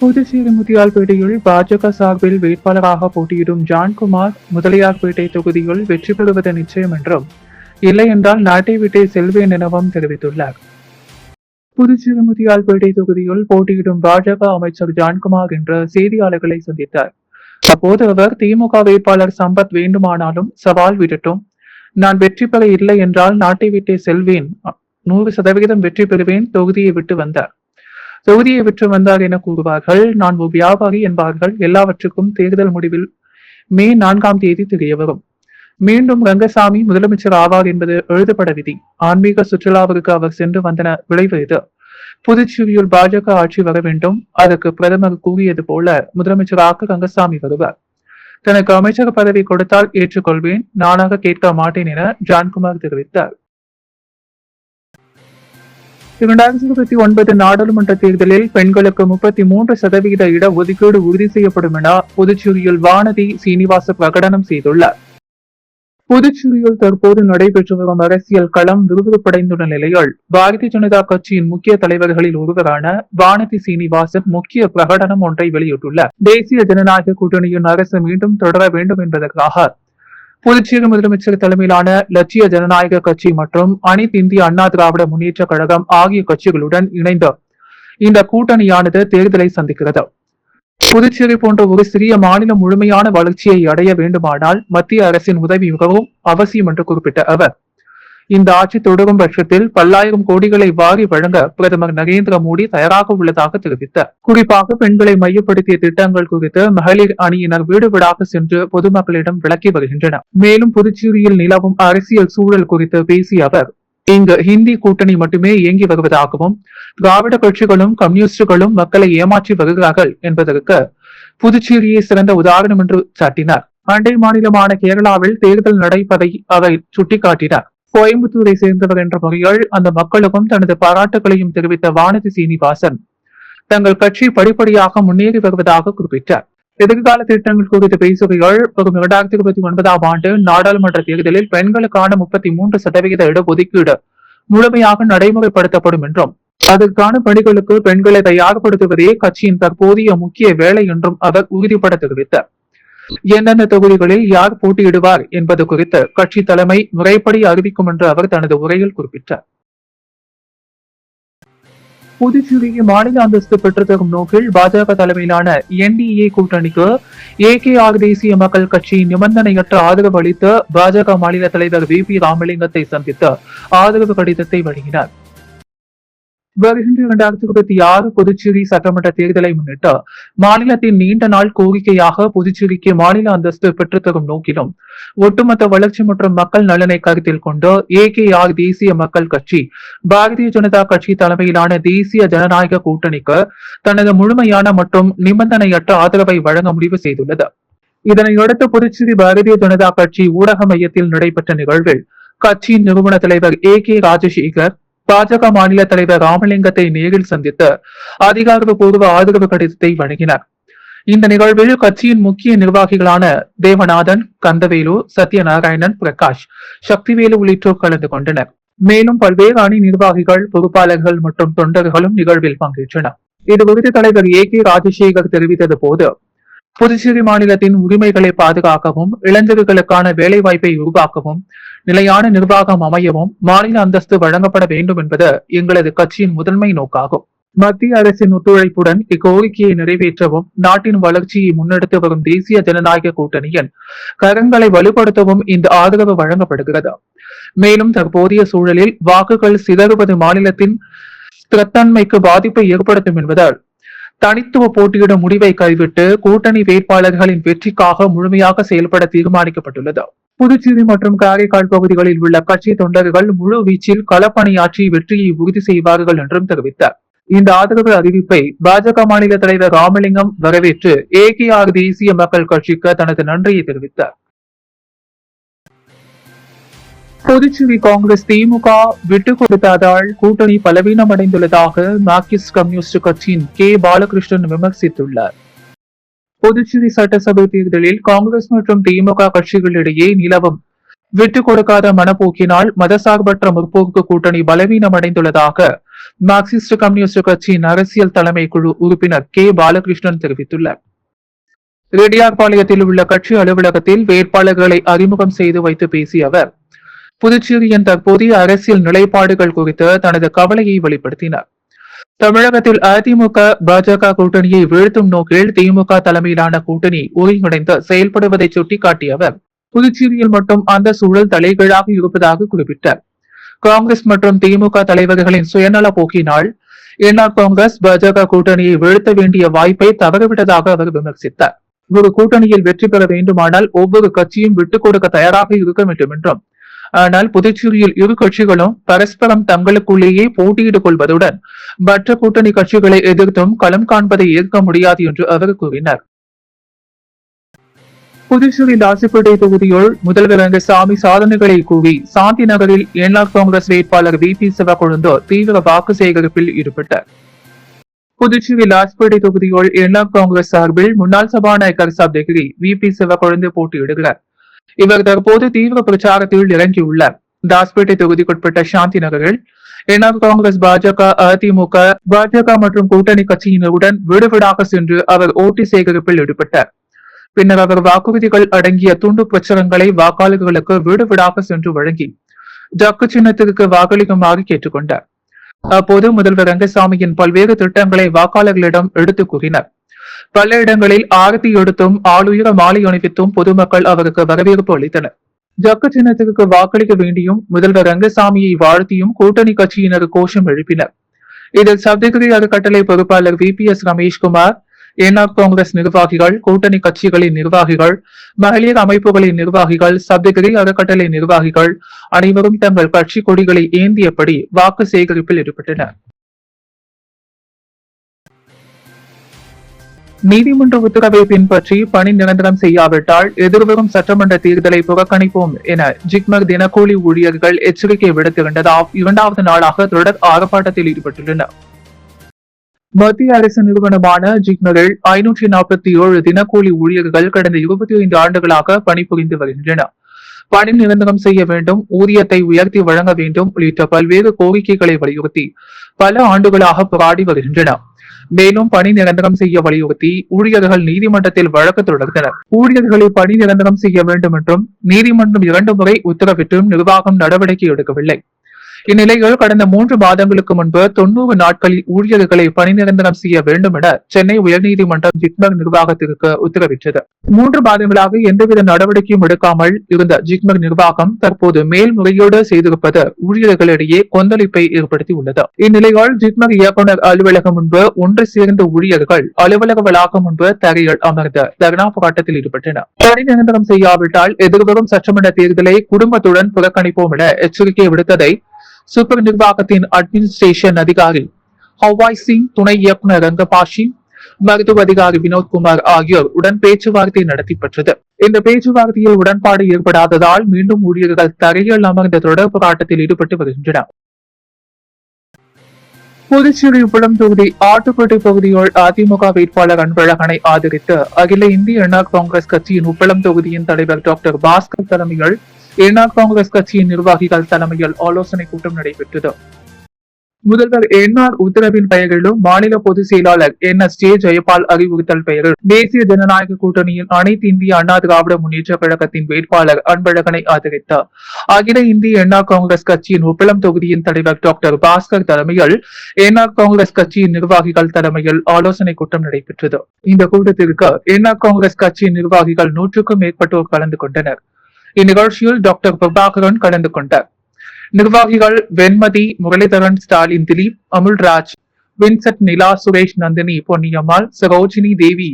புதுச்சேரி முத்தியால்பேட்டையில் பாஜக சார்பில் வேட்பாளராக போட்டியிடும் ஜான்குமார் முதலியார்பேட்டை தொகுதியில் வெற்றி பெறுவது நிச்சயம் என்றும், இல்லை என்றால் நாட்டை விட்டே செல்வேன் எனவும் தெரிவித்துள்ளார். புதுச்சேரி முத்தியால்பேட்டை தொகுதியில் போட்டியிடும் பாஜக அமைச்சர் ஜான்குமார் என்ற செய்தியாளர்களை சந்தித்தார். அப்போது அவர், திமுக வேட்பாளர் சம்பத் வேண்டுமானாலும் சவால் விடட்டும், நான் வெற்றி பெற இல்லை என்றால் நாட்டை விட்டே செல்வேன், 100% வெற்றி பெறுவேன், தொகுதியை விட்டு வந்தார். தொகுதியை விற்று வந்தார் என கூறுவார்கள். நான் ஒரு வியாபாரி என்பார்கள். எல்லாவற்றுக்கும் தேர்தல் முடிவில் மே 4ஆம் தேதி தெரிய வரும். மீண்டும் ரங்கசாமி முதலமைச்சர் ஆவார் என்பது எழுதப்பட விதி. ஆன்மீக சுற்றுலாவிற்கு அவர் சென்று வந்தன விளைவு இது. புதுச்சேரியில் பாஜக ஆட்சி வர வேண்டும். அதற்கு பிரதமர் கூறியது போல முதலமைச்சராக ரங்கசாமி வருவார். தனக்கு அமைச்சர் பதவி கொடுத்தால் ஏற்றுக்கொள்வேன், நானாக கேட்க மாட்டேன் என ஜான்குமார் தெரிவித்தார். 2029 நாடாளுமன்ற தேர்தலில் பெண்களுக்கு 33% இட ஒதுக்கீடு உறுதி செய்யப்படும் என புதுச்சேரியில் வானதி சீனிவாச பிரகடனம் செய்துள்ளார். புதுச்சேரியில் தற்போது நடைபெற்று வரும் அரசியல் களம் விறுவிறுப்படைந்துள்ள நிலையில் பாரதிய ஜனதா கட்சியின் முக்கிய தலைவர்களில் ஒருவரான வானதி சீனிவாசன் முக்கிய பிரகடனம் ஒன்றை வெளியிட்டுள்ளார். தேசிய ஜனநாயக கூட்டணியின் அரசு மீண்டும் தொடர வேண்டும் என்பதற்காக புதுச்சேரி முதலமைச்சர் தலைமையிலான லட்சிய ஜனநாயக கட்சி மற்றும் அனைத்து இந்திய அண்ணா திராவிட முன்னேற்ற கழகம் ஆகிய கட்சிகளுடன் இணைந்து இந்த கூட்டணியானது தேர்தலை சந்திக்கிறது. புதுச்சேரி போன்ற ஒரு சிறிய மாநிலம் முழுமையான வளர்ச்சியை அடைய வேண்டுமானால் மத்திய அரசின் உதவி மிகவும் அவசியம் என்று குறிப்பிட்ட அவர், இந்த ஆட்சி தொடரும் பட்சத்தில் 10,000 கோடிகளை வாரி வழங்க பிரதமர் நரேந்திர மோடி தயாராக உள்ளதாக தெரிவித்தார். குறிப்பாக பெண்களை மையப்படுத்திய திட்டங்கள் குறித்து மகளிர் அணியினர் வீடு வீடாக சென்று பொதுமக்களிடம் விளக்கி வருகின்றனர். மேலும் புதுச்சேரியில் நிலவும் அரசியல் சூழல் குறித்து பேசிய அவர், இங்கு ஹிந்தி கூட்டணி மட்டுமே இயங்கி வருவதாகவும் திராவிட கட்சிகளும் கம்யூனிஸ்டுகளும் மக்களை ஏமாற்றி வருகிறார்கள் என்பதற்கு புதுச்சேரியை சிறந்த உதாரணம் என்று சாட்டினார். அண்டை மாநிலமான கேரளாவில் தேர்தல் நடப்பதை அவர் சுட்டிக்காட்டினார். கோயம்புத்தூரை சேர்ந்தவர் என்ற முறையில் அந்த மக்களுக்கும் தனது பாராட்டுகளையும் தெரிவித்த வானதி சீனிவாசன், தங்கள் கட்சி படிப்படியாக முன்னேறி வருவதாக குறிப்பிட்டார். எதிர்கால திட்டங்கள் குறித்து பேசுகையில், வரும் 2029ஆம் ஆண்டு நாடாளுமன்ற தேர்தலில் பெண்களுக்கான 33% இடஒதுக்கீடு முழுமையாக நடைமுறைப்படுத்தப்படும் என்றும், அதற்கான பணிகளுக்கு பெண்களை தயார்படுத்துவதே கட்சியின் தற்போதைய முக்கிய வேலை என்றும் அவர் உறுதிபட தெரிவித்தார். எந்தெந்த தொகுதிகளில் யார் போட்டியிடுவார் என்பது குறித்து கட்சி தலைமை முறைப்படி அறிவிக்கும் என்று அவர் தனது உரையில் குறிப்பிட்டார். புதுச்சேரியை மாநில அந்தஸ்து பெற்றுத்தரும் நோக்கில் பாஜக தலைமையிலான NDA கூட்டணிக்கு AKR தேசிய மக்கள் கட்சி நிபந்தனையற்ற ஆதரவு அளித்து பாஜக மாநில தலைவர் VP ராமலிங்கத்தை சந்தித்து ஆதரவு கடிதத்தை வழங்கினார். வருகின்ற 2026 புதுச்சேரி சட்டமன்ற தேர்தலை முன்னிட்டு மாநிலத்தின் நீண்ட நாள் கோரிக்கையாக புதுச்சேரிக்கு மாநில அந்தஸ்து பெற்றுத்தரும் நோக்கிலும் ஒட்டுமொத்த வளர்ச்சி மற்றும் மக்கள் நலனை கருத்தில் கொண்டு AKR தேசிய மக்கள் கட்சி பாரதிய ஜனதா கட்சி தலைமையிலான தேசிய ஜனநாயக கூட்டணிக்கு தனது முழுமையான மற்றும் நிபந்தனையற்ற ஆதரவை வழங்க முடிவு செய்துள்ளது. இதனையடுத்து புதுச்சேரி பாரதிய ஜனதா கட்சி ஊடக மையத்தில் நடைபெற்ற நிகழ்வில் கட்சியின் நிறுவன தலைவர் AK ராஜசேகர் பாஜக மாநில தலைவர் ராமலிங்கத்தை நேரில் சந்தித்து அதிகாரப்பூர்வ ஆதரவு கடிதத்தை வழங்கினார். இந்த நிகழ்வில் கட்சியின் முக்கிய நிர்வாகிகளான தேவநாதன், கந்தவேலு, சத்யநாராயணன், பிரகாஷ், சக்திவேலு உள்ளிட்டோர் கலந்து கொண்டனர். மேலும் பல்வேறு அணி நிர்வாகிகள், பொறுப்பாளர்கள் மற்றும் தொண்டர்களும் நிகழ்வில் பங்கேற்றனர். இதுகுறித்து தலைவர் AK ராஜசேகர் தெரிவித்தது போது, புதுச்சேரி மாநிலத்தின் உரிமைகளை பாதுகாக்கவும், இளைஞர்களுக்கான வேலை வாய்ப்பை உருவாக்கவும், நிலையான நிர்வாகம் அமையவும் மாநில அந்தஸ்து வழங்கப்பட வேண்டும் என்பது எங்களது கட்சியின் முதன்மை நோக்காகும். மத்திய அரசின் ஒத்துழைப்புடன் இக்கோரிக்கையை நிறைவேற்றவும், நாட்டின் வளர்ச்சியை முன்னெடுத்து வரும் தேசிய ஜனநாயக கூட்டணியின் கரங்களை வலுப்படுத்தவும் இந்த ஆதரவு வழங்கப்படுகிறது. மேலும் தற்போதைய சூழலில் வாக்குகள் சிதறுவது மாநிலத்தின் ஸ்திரத்தன்மைக்கு பாதிப்பை ஏற்படுத்தும் என்பதால் தனித்துவ போட்டியிடும் முடிவை கைவிட்டு கூட்டணி வேட்பாளர்களின் வெற்றிக்காக முழுமையாக செயல்பட தீர்மானிக்கப்பட்டுள்ளது. புதுச்சேரி மற்றும் காரைக்கால் பகுதிகளில் உள்ள கட்சி தொண்டர்கள் முழு வீச்சில் களப்பணியாற்றி வெற்றியை உறுதி செய்வார்கள் என்றும் தெரிவித்தார். இந்த ஆதரவு அறிவிப்பை பாஜக மாநில தலைவர் ராமலிங்கம் வரவேற்று AKR தேசிய மக்கள் கட்சிக்கு தனது நன்றியை தெரிவித்தார். புதுச்சேரி காங்கிரஸ் திமுக விட்டுக் கொடுத்ததால் கூட்டணி பலவீனமடைந்துள்ளதாக மார்க்சிஸ்ட் கம்யூனிஸ்ட் கட்சியின் K பாலகிருஷ்ணன் விமர்சித்துள்ளார். புதுச்சேரி சட்டசபை தேர்தலில் காங்கிரஸ் மற்றும் திமுக கட்சிகளிடையே நிலவும் விட்டுக் கொடுக்காத மனப்போக்கினால் மதசார்பற்ற முற்போக்கு கூட்டணி பலவீனமடைந்துள்ளதாக மார்க்சிஸ்ட் கம்யூனிஸ்ட் கட்சியின் அரசியல் தலைமை குழு உறுப்பினர் கே பாலகிருஷ்ணன் தெரிவித்துள்ளார். ரெட்டியார்பாளையத்தில் உள்ள கட்சி அலுவலகத்தில் வேட்பாளர்களை அறிமுகம் செய்து வைத்து பேசிய அவர், புதுச்சேரியின் தற்போதைய அரசியல் நிலைப்பாடுகள் குறித்து தனது கவலையை வெளிப்படுத்தினார். தமிழகத்தில் அதிமுக பாஜக கூட்டணியை வீழ்த்தும் நோக்கில் திமுக தலைமையிலான கூட்டணி ஒருங்கிணைந்து செயல்படுவதை சுட்டிக்காட்டிய அவர், புதுச்சேரியில் மட்டும் அந்த சூழல் தலைகீழாக இருப்பதாக குறிப்பிட்டார். காங்கிரஸ் மற்றும் திமுக தலைவர்களின் சுயநல போக்கினால் என்ஆர் காங்கிரஸ் பாஜக கூட்டணியை வீழ்த்த வேண்டிய வாய்ப்பை தவறவிட்டதாக அவர் விமர்சித்தார். ஒரு கூட்டணியில் வெற்றி பெற வேண்டுமானால் ஒவ்வொரு கட்சியும் விட்டுக் கொடுக்க தயாராக இருக்க வேண்டும் என்றும், ஆனால் புதுச்சேரியில் இரு கட்சிகளும் பரஸ்பரம் தங்களுக்குள்ளேயே போட்டியிட்டுக் கொள்வதுடன் மற்ற கூட்டணி கட்சிகளை எதிர்த்தும் களம் காண்பதை ஏற்க முடியாது என்று அவர் கூறினார். புதுச்சேரி லாசிப்பேட்டை தொகுதியில் முதல்வர் ரங்கசாமி சாதனைகளை கூறி சாந்தி நகரில் என்ஆர் காங்கிரஸ் வேட்பாளர் VP சிவக்கொழுந்து தீவிர வாக்கு சேகரிப்பில் ஈடுபட்டார். புதுச்சேரி லாஸ்பேட்டை தொகுதியில் என்ஆர் காங்கிரஸ் சார்பில் முன்னாள் சபாநாயகர் சப்தகிரி VP சிவக்கொழுந்து போட்டியிடுகிறார். இவர் தற்போது தீவிர பிரச்சாரத்தில் இறங்கியுள்ளார். லாஸ்பேட்டை தொகுதிக்குட்பட்ட சாந்தி நகரில் என்ஆர் காங்கிரஸ் பாஜக மற்றும் கூட்டணி கட்சியினருடன் வீடு வீடாக சென்று அவர் ஓட்டு சேகரிப்பில் ஈடுபட்டார். பின்னர் அவர் வாக்குறுதிகள் அடங்கிய துண்டு பிரச்சாரங்களை வாக்காளர்களுக்கு வீடு வீடாக சென்று வழங்கி ஜக்கு சின்னத்திற்கு வாக்களிக்குமாறு கேட்டுக்கொண்டார். அப்போது முதல்வர் ரங்கசாமியின் பல்வேறு திட்டங்களை வாக்காளர்களிடம் எடுத்துக் கூறினார். பல இடங்களில் ஆரத்தி எடுத்தும் ஆளுயர மாலை அணிவித்தும் பொதுமக்கள் அவருக்கு வரவேற்பு அளித்தனர். ஜக்கு சின்னத்திற்கு வாக்களிக்க வேண்டியும் முதல்வர் ரங்கசாமியை வாழ்த்தியும் கூட்டணி கட்சியினர் கோஷம் எழுப்பினர். இதில் சப்தகிரி அறக்கட்டளை பொறுப்பாளர் VPS ரமேஷ்குமார், என்ஆர் காங்கிரஸ் நிர்வாகிகள், கூட்டணி கட்சிகளின் நிர்வாகிகள், மகளிர் அமைப்புகளின் நிர்வாகிகள், சப்தகிரி அறக்கட்டளை நிர்வாகிகள் அனைவரும் தங்கள் கட்சி கொடிகளை ஏந்தியபடி வாக்கு சேகரிப்பில் ஈடுபட்டனர். நீதிமன்ற உத்தரவை பின்பற்றி பணி நிரந்தரம் செய்யாவிட்டால் எதிர்வரும் சட்டமன்ற தேர்தலை புறக்கணிப்போம் என ஜிப்மர் தினக்கூலி ஊழியர்கள் எச்சரிக்கை விடுத்திருந்ததால் 2வது நாளாக தொடர் ஆர்ப்பாட்டத்தில் ஈடுபட்டுள்ளனர். மத்திய அரசு நிறுவனமான ஜிப்மரில் 547 தினக்கூலி ஊழியர்கள் கடந்த 25 ஆண்டுகளாக பணிபுரிந்து வருகின்றனர். பணி நிரந்தரம் செய்ய வேண்டும், ஊதியத்தை உயர்த்தி வழங்க வேண்டும் உள்ளிட்ட பல்வேறு கோரிக்கைகளை வலியுறுத்தி பல ஆண்டுகளாக போராடி வருகின்றனர். மேலும் பணி நிரந்தரம் செய்ய வலியுறுத்தி ஊழியர்கள் நீதிமன்றத்தில் வழக்கு தொடர்ந்தனர். ஊழியர்களை பணி நிரந்தரம் செய்ய வேண்டும் என்றும் நீதிமன்றம் 2 முறை உத்தரவிட்டும் நிர்வாகம் நடவடிக்கை எடுக்கவில்லை. இந்நிலையில் கடந்த 3 மாதங்களுக்கு முன்பு 90 நாட்களில் ஊழியர்களை பணி நிரந்தரம் செய்ய வேண்டும் என சென்னை உயர்நீதிமன்றம் ஜிப்மர் நிர்வாகத்திற்கு உத்தரவிட்டது. 3 மாதங்களாக எந்தவித நடவடிக்கையும் எடுக்காமல் இருந்த ஜிப்மர் நிர்வாகம் தற்போது மேல்முறையீடு செய்திருப்பது ஊழியர்களிடையே கொந்தளிப்பை ஏற்படுத்தியுள்ளது. இந்நிலையில் ஜிப்மர் இயக்குநர் அலுவலகம் முன்பு ஒன்று சேர்ந்த ஊழியர்கள் அலுவலக வளாகம் முன்பு தரையில் அமர்ந்த தர்ணா போராட்டத்தில் ஈடுபட்டனர். பணி நிரந்தரம் செய்யாவிட்டால் எதிர்வரும் சட்டமன்ற தேர்தலை குடும்பத்துடன் புறக்கணிப்போம் என எச்சரிக்கை விடுத்ததை சூப்பர் நிர்வாகத்தின் அட்மினிஸ்ட்ரேஷன் அதிகாரி ஹவாய் சிங், துணை இயக்குநர் ரங்கபாஷி, மருத்துவ அதிகாரி வினோத்குமார் ஆகியோர் உடன் பேச்சுவார்த்தை நடத்தி பெற்றது. இந்த பேச்சுவார்த்தையில் உடன்பாடு ஏற்படாததால் மீண்டும் ஊழியர்கள் தரையில் அமர்ந்த தொடர் போராட்டத்தில் ஈடுபட்டு வருகின்றனர். புதுச்சேரி உப்பளம் தொகுதி ஆட்டுப்பட்டி பகுதியில் அதிமுக வேட்பாளர் அன்பழகனை ஆதரித்து அகில இந்திய என்ஆர் காங்கிரஸ் கட்சியின் உப்பளம் தொகுதியின் தலைவர் டாக்டர் பாஸ்கர் தலைமையில் என்ஆர் காங்கிரஸ் கட்சியின் நிர்வாகிகள் தலைமையில் ஆலோசனை கூட்டம் நடைபெற்றது. முதல்வர் என்ஆர் உத்தரவின் பெயரிலும் மாநில பொதுச் செயலாளர் NSJ ஜெயபால் அறிவுறுத்தல் பெயரில் தேசிய ஜனநாயக கூட்டணியின் அனைத்து இந்திய அண்ணா திராவிட முன்னேற்ற கழகத்தின் வேட்பாளர் அன்பழகனை ஆதரித்த அகில இந்திய என்ஆர் காங்கிரஸ் கட்சியின் உப்பளம் தொகுதியின் தலைவர் டாக்டர் பாஸ்கர் தலைமையில் என்ஆர் காங்கிரஸ் கட்சியின் நிர்வாகிகள் தலைமையில் ஆலோசனை கூட்டம் நடைபெற்றது. இந்த கூட்டத்திற்கு என்ஆர் காங்கிரஸ் கட்சியின் நிர்வாகிகள் 100க்கும் மேற்பட்டோர் கலந்து கொண்டனர். இந்நிகழ்ச்சியில் டாக்டர் பிரபாகரன் கலந்து கொண்டார். நிர்வாகிகள் வெண்மதி, முரளிதரன், ஸ்டாலின், திலீப், அமுல்ராஜ், வின்சென்ட், நிலா, சுரேஷ், நந்தினி, பொன்னியம்மாள், சரோஜினி தேவி,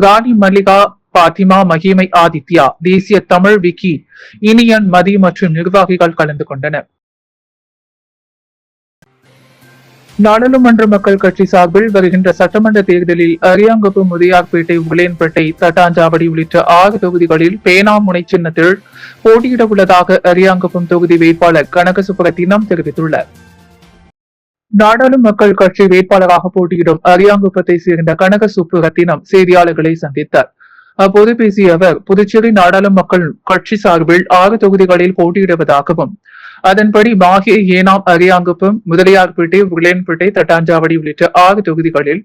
ராணி மல்லிகா, பாத்திமா, மகிமை, ஆதித்யா, தேசிய தமிழ் விக்கி, இனியன், மதி மற்றும் நிர்வாகிகள் கலந்து கொண்டனர். நாடாளுமன்ற மக்கள் கட்சி சார்பில் வருகின்ற சட்டமன்ற தேர்தலில் அரியாங்குப்பம், முதியார்பேட்டை, உலேன்பேட்டை, தட்டாஞ்சாவடி உள்ளிட்ட 6 தொகுதிகளில் பேனாமுனை சின்னத்தில் போட்டியிட உள்ளதாக அரியாங்குப்பம் தொகுதி வேட்பாளர் கனகசுப்புரத்தினம் தெரிவித்துள்ளார். நாடாளுமன்ற மக்கள் கட்சி வேட்பாளராக போட்டியிடும் அரியாங்குப்பத்தை சேர்ந்த கனகசுப்புரத்தினம் செய்தியாளர்களை சந்தித்தார். அப்போது பேசிய அவர், புதுச்சேரி நாடாளுமன்ற மக்கள் கட்சி சார்பில் 6 தொகுதிகளில் போட்டியிடுவதாகவும் அதன்படி மாஹே, ஏனாம், அரியாங்குப்பம், முதலியார்பேட்டை, உருளையன்பேட்டை, தட்டாஞ்சாவடி உள்ளிட்ட 6 தொகுதிகளில்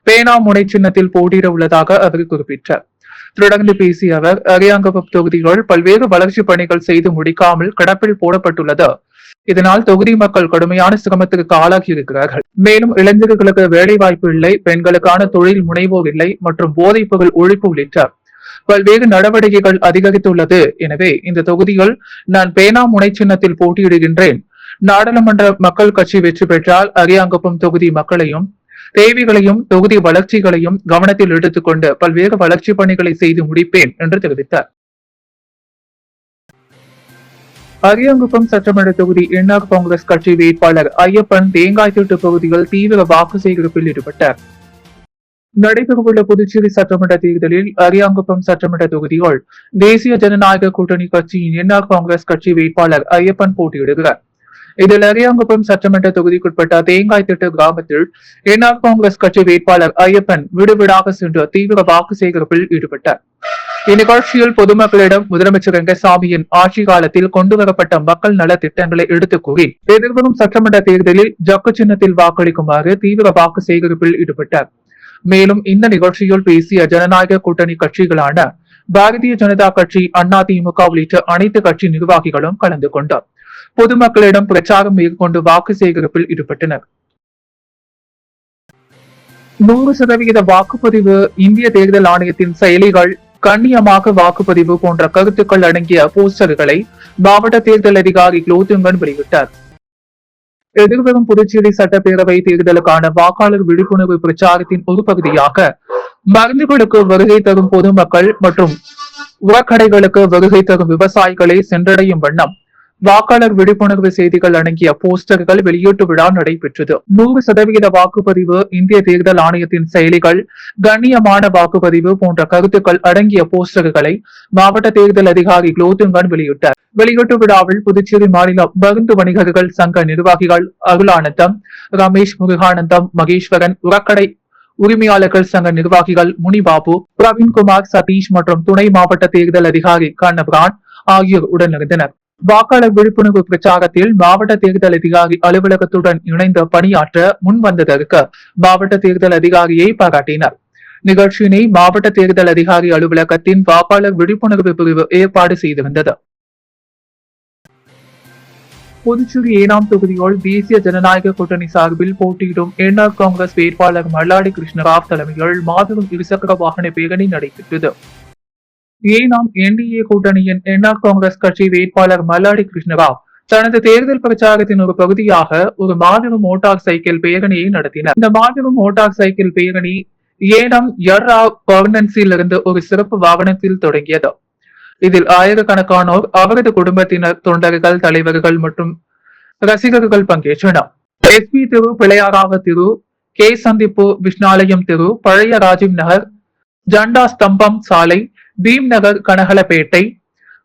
பேனா முனை சின்னத்தில் போட்டியிட உள்ளதாக அவர் குறிப்பிட்டார். தொடர்ந்து பேசிய அவர், அரியாங்குப்பம் தொகுதிகள் பல்வேறு வளர்ச்சி பணிகள் செய்து முடிக்காமல் கிடப்பில் போடப்பட்டுள்ளது. இதனால் தொகுதி மக்கள் கடுமையான சிரமத்திற்கு ஆளாகி இருக்கிறார்கள். மேலும் இளைஞர்களுக்கு வேலை வாய்ப்பு இல்லை, பெண்களுக்கான தொழில் முனைவோர் இல்லை மற்றும் போதைப் பொருள் ஒழிப்பு உள்ளிட்ட பல்வேறு நடவடிக்கைகள் அதிகரித்துள்ளது. எனவே இந்த தொகுதியில் நான் பேனா முனை சின்னத்தில் போட்டியிடுகின்றேன். நாடாளுமன்ற மக்கள் கட்சி வெற்றி பெற்றால் அரியாங்குப்பம் தொகுதி மக்களையும் தேவைகளையும் தொகுதி வளர்ச்சிகளையும் கவனத்தில் எடுத்துக்கொண்டு பல்வேறு வளர்ச்சி பணிகளை செய்து முடிப்பேன் என்று தெரிவித்தார். அரியாங்குப்பம் சட்டமன்ற தொகுதி என்ஆர் காங்கிரஸ் கட்சி வேட்பாளர் ஐயப்பன் தேங்காய்த்திட்டு பகுதியில் தீவிர வாக்கு சேகரிப்பில் ஈடுபட்டார். நடைபெறவுள்ள புதுச்சேரி சட்டமன்ற தேர்தலில் அரியாங்குப்பம் சட்டமன்ற தொகுதியில் தேசிய ஜனநாயக கூட்டணி கட்சியின் என்ஆர் காங்கிரஸ் கட்சி வேட்பாளர் ஐயப்பன் போட்டியிடுகிறார். இதில் அரியாங்குப்பம் சட்டமன்ற தொகுதிக்குட்பட்ட தேங்காய்த்திட்டு கிராமத்தில் என்ஆர் காங்கிரஸ் கட்சி வேட்பாளர் ஐயப்பன் வீடு வீடாக சென்று தீவிர வாக்கு சேகரிப்பில் ஈடுபட்டார். இந்நிகழ்ச்சியில் பொதுமக்களிடம் முதலமைச்சர் ரங்கசாமியின் ஆட்சி காலத்தில் கொண்டுவரப்பட்ட மக்கள் நல திட்டங்களை எடுத்துக் கூறி எதிர்வரும் சட்டமன்ற தேர்தலில் ஜக்கு சின்னத்தில் வாக்களிக்குமாறு தீவிர வாக்கு சேகரிப்பில் ஈடுபட்டார். மேலும் இந்த நிகழ்ச்சியில் பேசிய ஜனநாயக கூட்டணி கட்சிகளான பாரதிய ஜனதா கட்சி, அதிமுக உள்ளிட்ட அனைத்து கட்சி நிர்வாகிகளும் கலந்து கொண்டார். பொதுமக்களிடம் பிரச்சாரம் மேற்கொண்டு வாக்கு சேகரிப்பில் ஈடுபட்டனர். 100% வாக்குப்பதிவு, இந்திய தேர்தல் ஆணையத்தின் செயலிகள், கண்ணியமாக வாக்குப்பதிவு போன்ற கருத்துக்கள் அடங்கிய போஸ்டர்களை மாவட்ட தேர்தல் அதிகாரி குலோத்துங்கன் வெளியிட்டார். எதிர்வரும் புதுச்சேரி சட்டப்பேரவை தேர்தலுக்கான வாக்காளர் விழிப்புணர்வு பிரச்சாரத்தின் ஒரு பகுதியாக மருந்துகளுக்கு வருகை தரும் பொதுமக்கள் மற்றும் உரக்கடைகளுக்கு வருகை தரும் விவசாயிகளை சென்றடையும் வண்ணம் வாக்காளர் விழிப்புணர்வு செய்திகள் அடங்கிய போஸ்டர்கள் வெளியீட்டு விழா நடைபெற்றது. 100% வாக்குப்பதிவு, இந்திய தேர்தல் ஆணையத்தின் செயலிகள், கண்ணியமான வாக்குப்பதிவு போன்ற கருத்துக்கள் அடங்கிய போஸ்டர்களை மாவட்ட தேர்தல் அதிகாரி குலோத்துங்கன் வெளியிட்டார். வெளியீட்டு விழாவில் புதுச்சேரி மாநில மருந்து வணிகர்கள் சங்க நிர்வாகிகள் அருளானந்தம், ரமேஷ், முருகானந்தம், மகேஸ்வரன், உரக்கடை உரிமையாளர்கள் சங்க நிர்வாகிகள் முனிபாபு, பிரவீன்குமார், சதீஷ் மற்றும் துணை மாவட்ட தேர்தல் அதிகாரி கண்ணபிரான் ஆகியோர் உடனிருந்தனர். வாக்காளர் விழிப்புணர்வு பிரச்சாரத்தில் மாவட்ட தேர்தல் அதிகாரி அலுவலகத்துடன் இணைந்து பணியாற்ற முன்வந்ததற்கு மாவட்ட தேர்தல் அதிகாரியை பாராட்டினர். நிகழ்ச்சியினை மாவட்ட தேர்தல் அதிகாரி அலுவலகத்தின் வாக்காளர் விழிப்புணர்வு பிரிவு ஏற்பாடு செய்திருந்தது. புதுச்சேரி 7ஆம் தொகுதியில் தேசிய ஜனநாயக கூட்டணி சார்பில் போட்டியிடும் என்ஆர் காங்கிரஸ் வேட்பாளர் மல்லாடி கிருஷ்ணராவ் தலைமையில் மாபெரும் இருசக்கர வாகன பேரணி நடைபெற்றது. 7ஆம் என்டிஏ கூட்டணியின் என்ஆர் காங்கிரஸ் கட்சி வேட்பாளர் மல்லாடி கிருஷ்ணராவ் தனது தேர்தல் பிரச்சாரத்தின் ஒரு பகுதியாக ஒரு மாபெரும் மோட்டார் சைக்கிள் பேரணியை நடத்தினார். இந்த மாபெரும் மோட்டார் சைக்கிள் பேரணி ஏனம் யர்ராவ் பர்னன்ஸில் இருந்து ஒரு சிறப்பு வாகனத்தில் தொடங்கியது. இதில் ஆயிரக்கணக்கானோர், அவரது குடும்பத்தினர், தொண்டர்கள், தலைவர்கள் மற்றும் ரசிகர்கள் பங்கேற்றனர். எஸ்பி தெரு, பிள்ளையாராவ தெரு, கே சந்திப்பு, விஷ்ணாலயம் தெரு, பழைய ராஜீவ் நகர், ஜண்டா ஸ்தம்பம் சாலை, பீம் நகர், கனகலப்பேட்டை,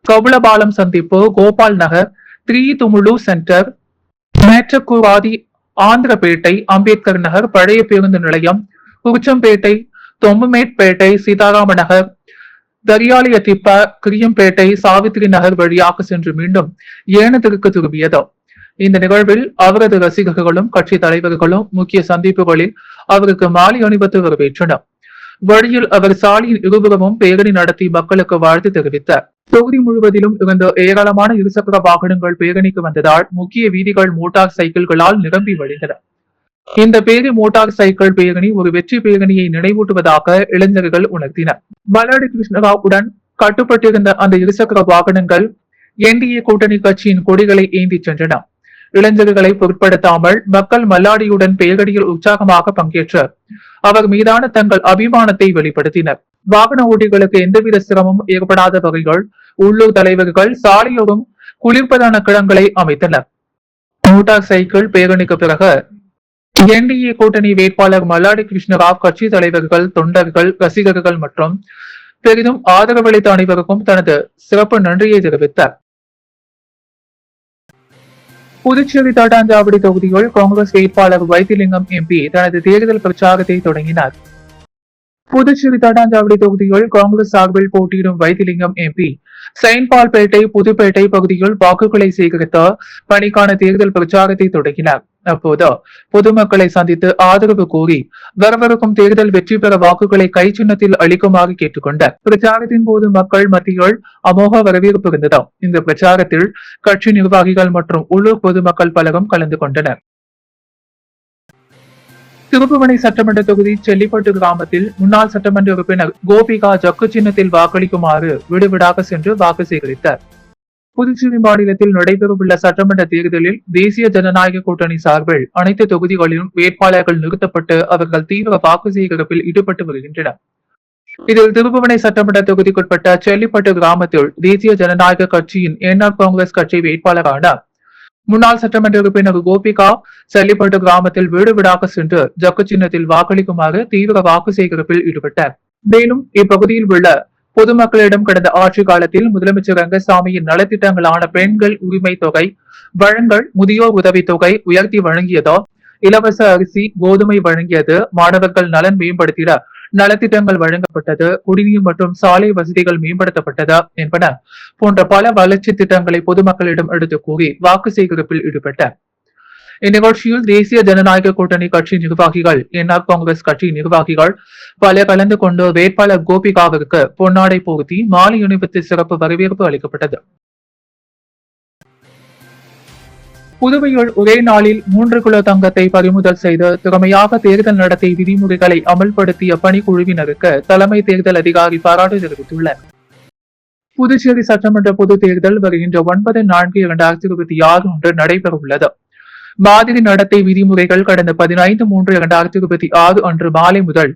கவுளபாலம் சந்திப்பு, கோபால் நகர், திரிதுமுழு சென்டர், மேற்றக்கூவாதி, ஆந்திரப்பேட்டை, அம்பேத்கர் நகர், பழைய பேருந்து நிலையம், குருச்சம்பேட்டை, தொம்புமேட்பேட்டை, சீதாராம நகர், தரியாலியத்திப்ப, கிரியம்பேட்டை, சாவித்திரி நகர் வழியாக சென்று மீண்டும் ஏனத்திற்கு திரும்பியது. இந்த நிகழ்வில் அவரது ரசிகர்களும் கட்சி தலைவர்களும் முக்கிய சந்திப்புகளில் அவருக்கு மாலை அணிவித்து வரவேற்றனர். வழியில் அவர் சாலையின் இருபுறமும் பேரணி நடத்தி மக்களுக்கு வாழ்த்து தெரிவித்தார். தொகுதி முழுவதிலும் இருந்த ஏராளமான இருசக்கர வாகனங்கள் பேரணிக்கு வந்ததால் முக்கிய வீதிகள் மோட்டார் சைக்கிள்களால் நிரம்பி வழிந்தன. இந்த பேரி மோட்டார் சைக்கிள் பேரணி ஒரு வெற்றி பேரணியை நினைவூட்டுவதாக இளைஞர்கள் உணர்த்தினர். மல்லாடி கிருஷ்ணராவுடன் கட்டுப்பட்டிருந்த அந்த இருசக்கர வாகனங்கள் என்டிஏ கூட்டணி கட்சியின் கொடிகளை ஏந்தி சென்றன. இளைஞர்களை பொருட்படுத்தாமல் மக்கள் மல்லாடியுடன் பேரணியில் உற்சாகமாக பங்கேற்று அவர் மீதான தங்கள் அபிமானத்தை வெளிப்படுத்தினர். வாகன ஓட்டிகளுக்கு எந்தவித சிரமமும் ஏற்படாத வகையில் உள்ளூர் தலைவர்கள் சாலையோரும் குளிர்பதான கிடங்களை அமைத்தனர். மோட்டார் சைக்கிள் பேரணிக்கு பிறகு என்டிஏ கூட்டணி வேட்பாளர் மல்லாடி கிருஷ்ணராவ் கட்சி தலைவர்கள், தொண்டர்கள், ரசிகர்கள் மற்றும் பெரிதும் ஆதரவளித்த அனைவருக்கும் தனது சிறப்பு நன்றியை தெரிவித்தார். புதுச்சேரி தட்டாஞ்சாவடி தொகுதியில் காங்கிரஸ் வேட்பாளர் வைத்திலிங்கம் எம்பி தனது தேர்தல் பிரச்சாரத்தை தொடங்கினார். புதுச்சேரி தட்டாஞ்சாவடி தொகுதியில் காங்கிரஸ் சார்பில் போட்டியிடும் வைத்திலிங்கம் எம்பி செயின்பால்பேட்டை புதுப்பேட்டை பகுதியில் வாக்குகளை சேகரித்த பணிக்கான தேர்தல் பிரச்சாரத்தை தொடங்கினார். அப்போது பொதுமக்களை சந்தித்து ஆதரவு கோரி வரவிருக்கும் தேர்தல் வெற்றி பெற வாக்குகளை கை சின்னத்தில் அளிக்குமாறு கேட்டுக்கொண்டார். பிரச்சாரத்தின் போது மக்கள் மத்தியில் அமோக வரவேற்பு இருந்தது. இந்த பிரச்சாரத்தில் கட்சி நிர்வாகிகள் மற்றும் உள்ளூர் பொதுமக்கள் பலரும் கலந்து கொண்டனர். திருப்புவனை சட்டமன்ற தொகுதி செல்லிப்பட்டு கிராமத்தில் முன்னாள் சட்டமன்ற உறுப்பினர் கோபிகா ஜக்கு சின்னத்தில் வாக்களிக்குமாறு வீடு சென்று வாக்கு சேகரித்தார். புதுச்சேரி மாநிலத்தில் நடைபெறவுள்ள சட்டமன்ற தேர்தலில் தேசிய ஜனநாயக கூட்டணி சார்பில் அனைத்து தொகுதிகளிலும் வேட்பாளர்கள் நிறுத்தப்பட்டு அவர்கள் தீவிர வாக்கு சேகரிப்பில் ஈடுபட்டு வருகின்றனர். இதில் திருப்புவனை சட்டமன்ற தொகுதிக்குட்பட்ட செல்லிப்பட்டு கிராமத்தில் தேசிய ஜனநாயக கட்சியின் என்ஆர் காங்கிரஸ் கட்சி வேட்பாளரான முன்னாள் சட்டமன்ற உறுப்பினர் கோபிகா செல்லிப்பட்டு கிராமத்தில் வீடு சென்று ஜக்கு சின்னத்தில் வாக்களிக்குமாறு தீவிர வாக்கு சேகரிப்பில் ஈடுபட்டார். மேலும் இப்பகுதியில் உள்ள பொதுமக்களிடம் கடந்த ஆட்சி காலத்தில் முதலமைச்சர் ரங்கசாமியின் நலத்திட்டங்களான பெண்கள் உரிமை தொகை வழங்கல், முதியோர் உதவித்தொகை உயர்த்தி வழங்கியதோ, இலவச அரிசி கோதுமை வழங்கியது, மாணவர்கள் நலன் மேம்படுத்திட நலத்திட்டங்கள் வழங்கப்பட்டது, குடிநீர் மற்றும் சாலை வசதிகள் மேம்படுத்தப்பட்டது என்பன போன்ற பல வளர்ச்சி திட்டங்களை பொதுமக்களிடம் எடுத்து கூறி வாக்கு சேகரிப்பில் ஈடுபட்டார். இந்நிகழ்ச்சியில் தேசிய ஜனநாயக கூட்டணி கட்சி நிர்வாகிகள், என்ஆர் காங்கிரஸ் கட்சி நிர்வாகிகள் பல கலந்து கொண்டு வேட்பாளர் கோபிகாவிற்கு பொன்னாடை போர்த்தி மாலை அணிவித்து சிறப்பு வரவேற்பு அளிக்கப்பட்டது. புதுவையில் ஒரே நாளில் 3 கிலோ தங்கத்தை பறிமுதல் செய்து திறமையாக தேர்தல் நடத்தை விதிமுறைகளை அமல்படுத்திய பணிக்குழுவினருக்கு தலைமை தேர்தல் அதிகாரி பாராட்டு தெரிவித்துள்ளார். புதுச்சேரி சட்டமன்ற பொது தேர்தல் வருகின்ற 9/4/2026 அன்று நடைபெறவுள்ளது. மாதிரி நடத்தை விதிமுறைகள் கடந்த 15/3/2026 அன்று மாலை முதல்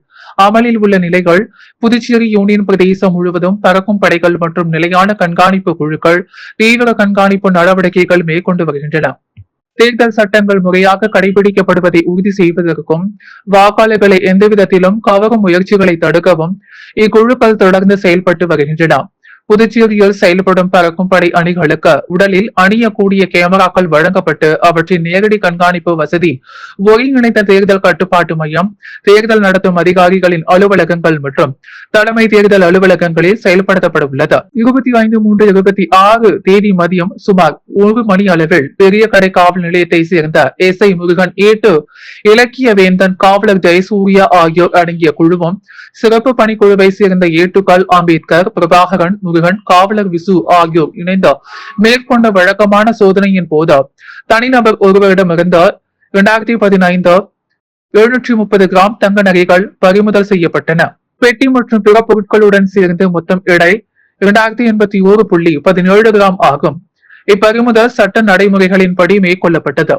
அமலில் உள்ள நிலைகள் புதுச்சேரி யூனியன் பிரதேசம் முழுவதும் பறக்கும் படைகள் மற்றும் நிலையான கண்காணிப்பு குழுக்கள் தீவிர கண்காணிப்பு நடவடிக்கைகள் மேற்கொண்டு வருகின்றன. தேர்தல் சட்டங்கள் முறையாக கடைபிடிக்கப்படுவதை உறுதி செய்வதற்கும் வாக்காளர்களை எந்தவிதத்திலும் கவரும் முயற்சிகளை தடுக்கவும் இக்குழுக்கள் தொடர்ந்து செயல்பட்டு வருகின்றன. புதுச்சேரியில் செயல்படும் பறக்கும் படை அணிகளுக்கு உடலில் அணியக்கூடிய கேமராக்கள் வழங்கப்பட்டு அவற்றின் நேரடி கண்காணிப்பு வசதி ஒருங்கிணைந்த தேர்தல் கட்டுப்பாட்டு மையம், தேர்தல் நடத்தும் அதிகாரிகளின் அலுவலகங்கள் மற்றும் தலைமை தேர்தல் அலுவலகங்களில் செயல்படுத்தப்பட உள்ளது. 25/3/26 தேதி மதியம் சுமார் 1 மணி அளவில் பெரிய கடை காவல் நிலையத்தை சேர்ந்த எஸ்ஐ முருகன், ஏட்டு இலக்கிய வேந்தன், காவலர் ஜெயசூர்யா ஆகியோர் அடங்கிய குழுவும் சிறப்பு பணிக்குழுவை சேர்ந்த ஏட்டுக்கள் அம்பேத்கர், பிரபாகரன், முருகன், காவலர் விசு ஆகியோர் இணைந்து மேற்கொண்ட வழக்கமான சோதனையின் போது தனிநபர் ஒருவரிடமிருந்து 2015 730 கிராம் தங்க நகைகள் பறிமுதல் செய்யப்பட்டன. பெட்டி மற்றும் பிற பொருட்களுடன் சேர்ந்து மொத்தம் எடை 2081.17 கிராம் ஆகும். இப்பறிமுதல் சட்ட நடைமுறைகளின்படி மேற்கொள்ளப்பட்டது.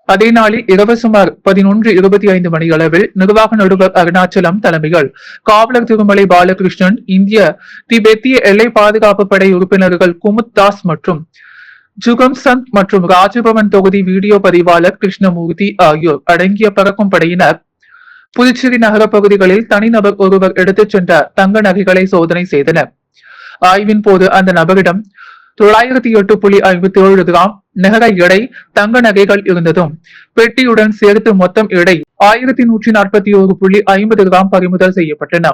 அதே நாளில் இரவு சுமார் 11:25 மணி அளவில் நிர்வாக நடுவர் அருணாச்சலம் தலைமையில் காவலர் திருமலை பாலகிருஷ்ணன், இந்திய திபெத்திய எல்லை பாதுகாப்பு படை உறுப்பினர்கள் குமுத் தாஸ் மற்றும் ஜுகம் சந்த் மற்றும் ராஜபவன் தொகுதி வீடியோ பதிவாளர் கிருஷ்ணமூர்த்தி ஆகியோர் அடங்கிய பறக்கும் படையினர் புதுச்சேரி நகர பகுதிகளில் தனிநபர் ஒருவர் எடுத்துச் சென்ற தங்க நகைகளை சோதனை செய்தனர். ஆய்வின் போது அந்த நபரிடம் 908.57 கிராம் நகர எடை தங்க நகைகள் இருந்ததும் பெட்டியுடன் சேர்த்து மொத்தம் எடை 1141.50 கிராம் பறிமுதல் செய்யப்பட்டன.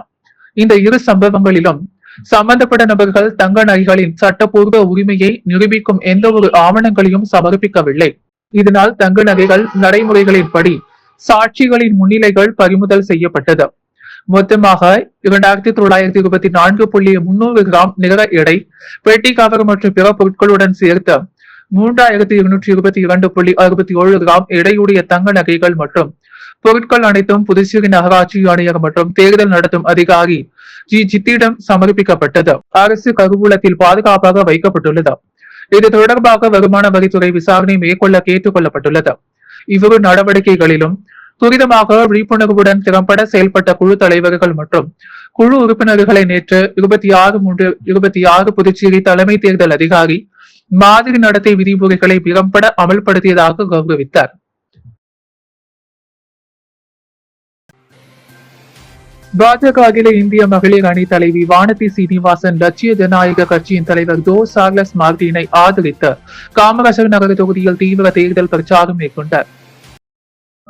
இந்த இரு சம்பவங்களிலும் சம்பந்தப்பட்ட நபர்கள் தங்க நகைகளின் சட்டப்பூர்வ உரிமையை நிரூபிக்கும் எந்த ஒரு ஆவணங்களையும் சமர்ப்பிக்கவில்லை. இதனால் தங்க நகைகள் நடைமுறைகளின்படி சாட்சிகளின் முன்னிலைகள் பறிமுதல் செய்யப்பட்டது. மொத்தமாக 2924.300 கிராம் நிகர எடை பெட்டி கவர் மற்றும் பிற பொருட்களுடன் சேர்த்து 3222.67 கிராம் எடையுடைய தங்க நகைகள் மற்றும் பொருட்கள் அனைத்தும் புதுச்சேரி நகராட்சி ஆணையர் மற்றும் தேர்தல் நடத்தும் அதிகாரி ஜி ஜித்திடம் சமர்ப்பிக்கப்பட்டது. அரசு கருவூலத்தில் பாதுகாப்பாக வைக்கப்பட்டுள்ளது. இது தொடர்பாக வருமான வரித்துறை விசாரணை மேற்கொள்ள கேட்டுக் கொள்ளப்பட்டுள்ளது. இவ்விரு நடவடிக்கைகளிலும் துரிதமாக விழிப்புணர்வுடன் திறம்பட செயல்பட்ட குழு தலைவர்கள் மற்றும் குழு உறுப்பினர்களை நேற்று 26/3/26 புதுச்சேரி தலைமை தேர்தல் அதிகாரி மாதிரி நடத்தை விதிமுறைகளை திறம்பட அமல்படுத்தியதாக கௌரவித்தார். பாஜக அகில இந்திய மகளிர் அணி தலைவி வானதி சீனிவாசன் லட்சிய ஜனநாயக கட்சியின் தலைவர் தோ சார்லஸ் மார்டினை ஆதரித்து காமராஜர் நகர தொகுதியில் தீவிர தேர்தல் பிரச்சாரம் மேற்கொண்டார்.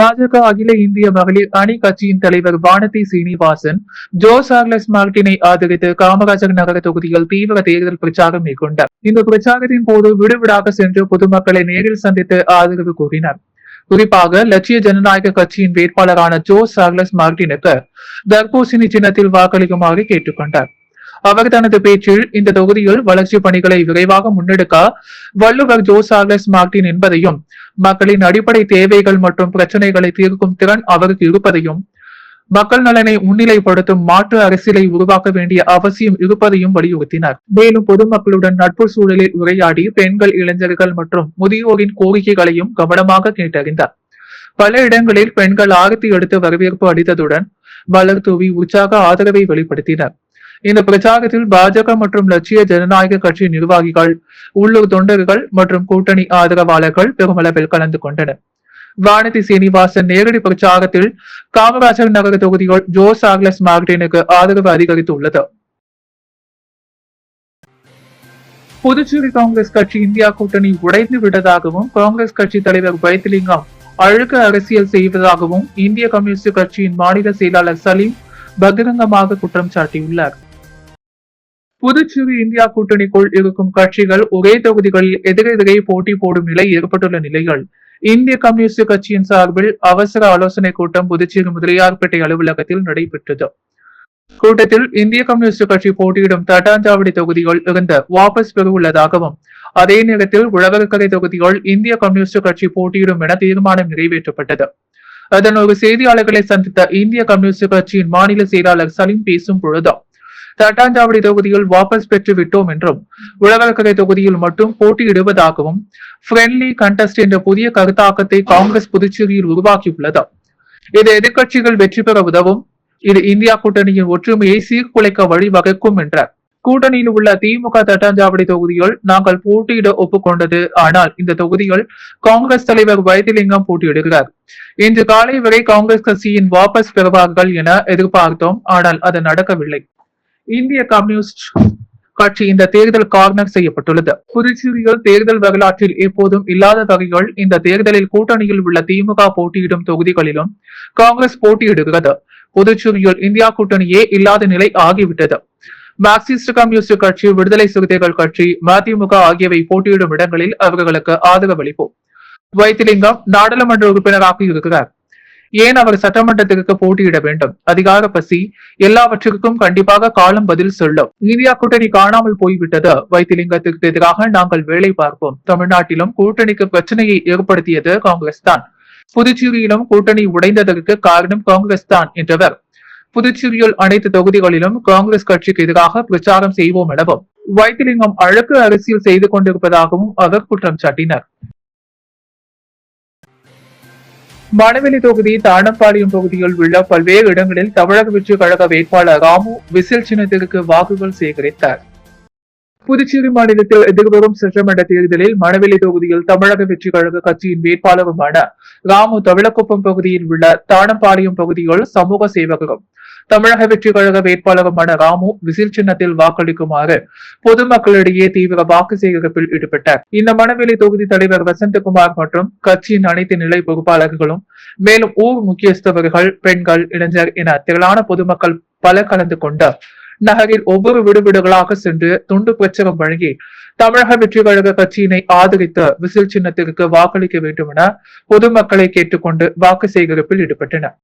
பாஜக அகில இந்திய மகளிர் அணி கட்சியின் தலைவர் வானதி சீனிவாசன் ஜோ சார்லஸ் மார்டினை ஆதரித்து காமராஜர் நகர தொகுதியில் தீவிர தேர்தல் பிரச்சாரம் மேற்கொண்டார். இந்த பிரச்சாரத்தின் போது விடுவிடாக சென்று பொதுமக்களை நேரில் சந்தித்து ஆதரவு கூறினார். குறிப்பாக லட்சிய ஜனநாயக கட்சியின் வேட்பாளரான ஜோ சார்லஸ் மார்டினுக்கு தர்பூசணி சின்னத்தில் வாக்களிக்குமாறு கேட்டுக்கொண்டார். அவர் தனது பேச்சில் இந்த தொகுதியில் வளர்ச்சி பணிகளை விரைவாக முன்னெடுக்க வள்ளுவர் ஜோ சார்லஸ் மார்டின் என்பதையும், மக்களின் அடிப்படை தேவைகள் மற்றும் பிரச்சனைகளை தீர்க்கும் திறன் அவருக்கு இருப்பதையும், மக்கள் நலனை முன்னிலைப்படுத்தும் மாற்று அரசியலை உருவாக்க வேண்டிய அவசியம் இருப்பதையும் வலியுறுத்தினார். மேலும் பொதுமக்களுடன் நட்பு சூழலில் உரையாடி பெண்கள், இளைஞர்கள் மற்றும் முதியோரின் கோரிக்கைகளையும் கவனமாக கேட்டறிந்தார். பல இடங்களில் பெண்கள் ஆரத்தி எடுத்து வரவேற்பு அளித்ததுடன் மலர் தூவி உற்சாக ஆதரவை வெளிப்படுத்தினர். இந்த பிரச்சாரத்தில் பாஜக மற்றும் லட்சிய ஜனநாயக கட்சி நிர்வாகிகள், உள்ளூர் தொண்டர்கள் மற்றும் கூட்டணி ஆதரவாளர்கள் பெருமளவில் கலந்து கொண்டனர். வானதி சீனிவாசன் நேரடி பிரச்சாரத்தில் காமராஜர் நகர தொகுதிகள் ஜோ சார்லஸ் மார்டினுக்கு ஆதரவு அதிகரித்துள்ளது. புதுச்சேரி காங்கிரஸ் கட்சி இந்தியா கூட்டணி உடைந்து விட்டதாகவும், காங்கிரஸ் கட்சி தலைவர் வைத்திலிங்கம் அழுக்க அரசியல் செய்வதாகவும் இந்திய கம்யூனிஸ்ட் கட்சியின் மாநில செயலாளர் சலீம் பகிரங்கமாக குற்றம் சாட்டியுள்ளார். புதுச்சேரி இந்தியா கூட்டணிக்குள் இருக்கும் கட்சிகள் ஒரே தொகுதிகளில் எதிரெதிரே போட்டி போடும் நிலை ஏற்பட்டுள்ள நிலையில் இந்திய கம்யூனிஸ்ட் கட்சியின் சார்பில் அவசர ஆலோசனை கூட்டம் புதுச்சேரி முதலியார்பேட்டை அலுவலகத்தில் நடைபெற்றது. கூட்டத்தில் இந்திய கம்யூனிஸ்ட் கட்சி போட்டியிடும் தட்டாஞ்சாவடி தொகுதிகள் இருந்து வாபஸ் பெறவுள்ளதாகவும், அதே நேரத்தில் உழவர்கரை தொகுதிகள் இந்திய கம்யூனிஸ்ட் கட்சி போட்டியிடும் என தீர்மானம் நிறைவேற்றப்பட்டது. அதன் ஒரு செய்தியாளர்களை சந்தித்த இந்திய கம்யூனிஸ்ட் கட்சியின் மாநில செயலாளர் சலீம் பேசும் பொழுது, தட்டாஞ்சாவடி தொகுதியில் வாபஸ் பெற்று விட்டோம் என்றும், உழவர்கரை தொகுதியில் மட்டும் போட்டியிடுவதாகவும், ஃப்ரெண்ட்லி கண்டஸ்ட் என்ற புதிய கருத்தாக்கத்தை காங்கிரஸ் புதுச்சேரியில் உருவாக்கியுள்ளது. இது எதிர்கட்சிகள் வெற்றி பெற உதவும். இது இந்தியா கூட்டணியின் ஒற்றுமையை சீர்குலைக்க வழிவகுக்கும் என்றார். கூட்டணியில் உள்ள திமுக தட்டாஞ்சாவடி தொகுதியில் நாங்கள் போட்டியிட ஒப்புக்கொண்டது. ஆனால் இந்த தொகுதியில் காங்கிரஸ் தலைவர் வைத்திலிங்கம் போட்டியிடுகிறார். இன்று காலை வரை காங்கிரஸ் கட்சியின் வாபஸ் பெறுவார்கள் என எதிர்பார்த்தோம். ஆனால் அது நடக்கவில்லை. இந்திய கம்யூனிஸ்ட் கட்சி இந்த தேர்தல் கார்னர் செய்யப்பட்டுள்ளது. புதுச்சேரியில் தேர்தல் வரலாற்றில் எப்போதும் இல்லாத வகையில் இந்த தேர்தலில் கூட்டணியில் உள்ள திமுக போட்டியிடும் தொகுதிகளிலும் காங்கிரஸ் போட்டியிடுகிறது. புதுச்சேரியில் இந்தியா கூட்டணியே இல்லாத நிலை ஆகிவிட்டது. மார்க்சிஸ்ட் கம்யூனிஸ்ட் கட்சி, விடுதலை சிறுத்தைகள் கட்சி, மதிமுக ஆகியவை போட்டியிடும் இடங்களில் அவர்களுக்கு ஆதரவளிப்போம். வைத்திலிங்கம் நாடாளுமன்ற உறுப்பினராக இருக்கிறார். ஏன் அவர் சட்டமன்றத்திற்கு போட்டியிட வேண்டும்? அதிகார பசி எல்லாவற்றிற்கும் கண்டிப்பாக காலம் பதில் சொல்லும். இந்தியா கூட்டணி காணாமல் போய்விட்டது. வைத்திலிங்கத்திற்கு எதிராக நாங்கள் வேலை பார்ப்போம். தமிழ்நாட்டிலும் கூட்டணிக்கு பிரச்சனையை ஏற்படுத்தியது காங்கிரஸ் தான். புதுச்சேரியிலும் கூட்டணி உடைந்ததற்கு காரணம் காங்கிரஸ் தான் என்றவர், புதுச்சேரியில் அனைத்து தொகுதிகளிலும் காங்கிரஸ் கட்சிக்கு எதிராக பிரச்சாரம் செய்வோம் எனவும், வைத்திலிங்கம் அழகு அரசியல் செய்து கொண்டிருப்பதாகவும் அவர் குற்றம் சாட்டினார். மணவெளி தொகுதி, தானம்பாளையம் பகுதியில் உள்ள பல்வேறு இடங்களில் தமிழக வெற்றி கழக வேட்பாளர் ராமு விசில் சின்னத்திற்கு வாக்குகள் சேகரித்தார். புதுச்சேரி மாநிலத்தில் எதிர்வரும் சட்டமன்ற தேர்தலில் மணவெளி தொகுதியில் தமிழக வெற்றி கழக கட்சியின் வேட்பாளருமான ராமு தவளக்குப்பம் பகுதியில் உள்ள தானம்பாளையம் பகுதியில் சமூக சேவகரும் தமிழக வெற்றி கழக வேட்பாளருமான ராமு விசில் சின்னத்தில் வாக்களிக்குமாறு பொதுமக்களிடையே தீவிர வாக்கு சேகரிப்பில் ஈடுபட்டார். இந்த மணவெளி தொகுதி தலைவர் வசந்தகுமார் மற்றும் கட்சியின் அனைத்து நிலை பொறுப்பாளர்களும், மேலும் ஊர் முக்கியஸ்தவர்கள், பெண்கள், இளைஞர் என திரளான பொதுமக்கள் பல கலந்து கொண்ட நகரில் ஒவ்வொரு வீடுகளாக சென்று துண்டு பிரச்சாரம் வழங்கி தமிழக வெற்றி கழக கட்சியினை ஆதரித்து விசில் சின்னத்திற்கு வாக்களிக்க வேண்டும் என பொதுமக்களை கேட்டுக்கொண்டு வாக்கு சேகரிப்பில் ஈடுபட்டனர்.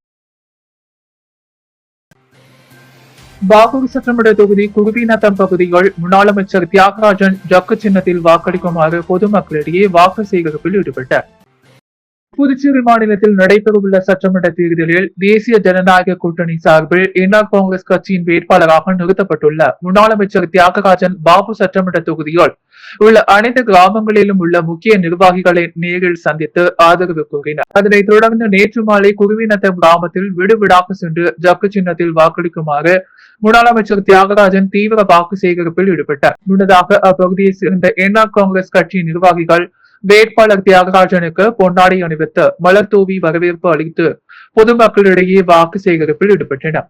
பாகூர் சட்டமன்ற தொகுதி குருவிநத்தம் பகுதிகள் முன்னாள் அமைச்சர் தியாகராஜன் ஜக்கு சின்னத்தில் வாக்களிக்குமாறு பொதுமக்களிடையே வாக்கு சேகரிப்பில் ஈடுபட்டார். புதுச்சேரி மாநிலத்தில் நடைபெறவுள்ள சட்டமன்ற தேர்தலில் தேசிய ஜனநாயக கூட்டணி சார்பில் என்ஆர் காங்கிரஸ் கட்சியின் வேட்பாளராக நிறுத்தப்பட்டுள்ள முன்னாள் அமைச்சர் தியாகராஜன் பாபு சட்டமன்ற தொகுதியில் உள்ள அனைத்து கிராமங்களிலும் உள்ள முக்கிய நிர்வாகிகளை நேரில் சந்தித்து ஆதரவு கூறினார். அதனைத் தொடர்ந்து நேற்று மாலை குருவிநத்தம் கிராமத்தில் வீடு வீடாக சென்று ஜக்கு சின்னத்தில் வாக்களிக்குமாறு முன்னாள் அமைச்சர் தியாகராஜன் தீவிர வாக்கு சேகரிப்பில் ஈடுபட்டார். முன்னதாக அப்பகுதியை சேர்ந்த என்ஆர் காங்கிரஸ் கட்சியின் நிர்வாகிகள் வேட்பாளர் தியாகராஜனுக்கு பொன்னாடை அணிவித்து மலர் தூவி வரவேற்பு அளித்து பொதுமக்களிடையே வாக்கு சேகரிப்பில் ஈடுபட்டனர்.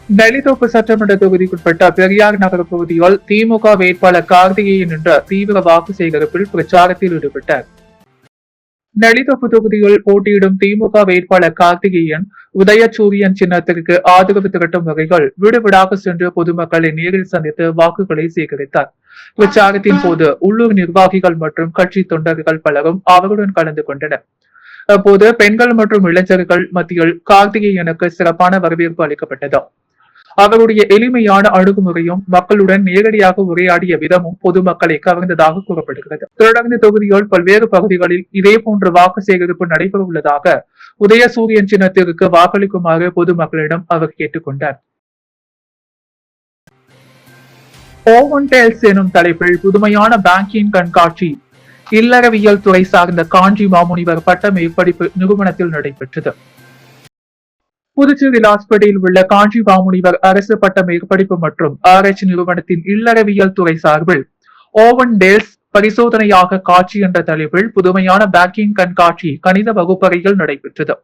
நெல்லித்தோப்பு சட்டமன்ற தொகுதிக்குட்பட்ட பெரியார் நகர் பகுதியில் திமுக வேட்பாளர் கார்த்திகேயன் என்ற தீவிர வாக்கு சேகரிப்பில் பிரச்சாரத்தில் ஈடுபட்டார். நெல்லித்தோப்பு தொகுதியில் போட்டியிடும் திமுக வேட்பாளர் கார்த்திகேயன் உதயசூரியன் சின்னத்திற்கு ஆதரவு திரட்டும் வகைகள் வீடு வீடாக சென்று பொதுமக்களை நேரில் சந்தித்து வாக்குகளை சேகரித்தார். பிரச்சாரத்தின் போது உள்ளூர் நிர்வாகிகள் மற்றும் கட்சி தொண்டர்கள் பலரும் அவருடன் கலந்து கொண்டனர். அப்போது பெண்கள் மற்றும் இளைஞர்கள் மத்தியில் கார்த்திகேயனுக்கு சிறப்பான வரவேற்பு அளிக்கப்பட்டது. அவருடைய எளிமையான அணுகுமுறையும் மக்களுடன் நேரடியாக உரையாடிய விதமும் பொதுமக்களை கவர்ந்ததாக கூறப்படுகிறது. தொடர்ந்து தொகுதியில் பல்வேறு பகுதிகளில் இதே போன்ற வாக்கு சேகரிப்பு நடைபெற உள்ளதாக உதயசூரியன் சின்னத்திற்கு வாக்களிக்குமாறு பொதுமக்களிடம் அவர் கேட்டுக்கொண்டார். ஓவன் டேல்ஸ் எனும் தலைப்பில் புதுமையான பேங்கிங் கண்காட்சி இல்லறவியல் துறை சார்ந்த காஞ்சி மாமுனிவர் பட்ட மேற்படிப்பு நிறுவனத்தில் நடைபெற்றது. புதுச்சேரி லாஸ்பேட்டையில் உள்ள காஞ்சி மாமுனிவர் அரசு பட்ட மேற்படிப்பு மற்றும் ஆராய்ச்சி நிறுவனத்தின் இல்லறவியல் துறை சார்பில் ஓவன் டேல்ஸ் பரிசோதனையாக காட்சி என்ற தலைப்பில் புதுமையான பேங்கிங் கண்காட்சி கணித வகுப்பறையில் நடைபெற்றது.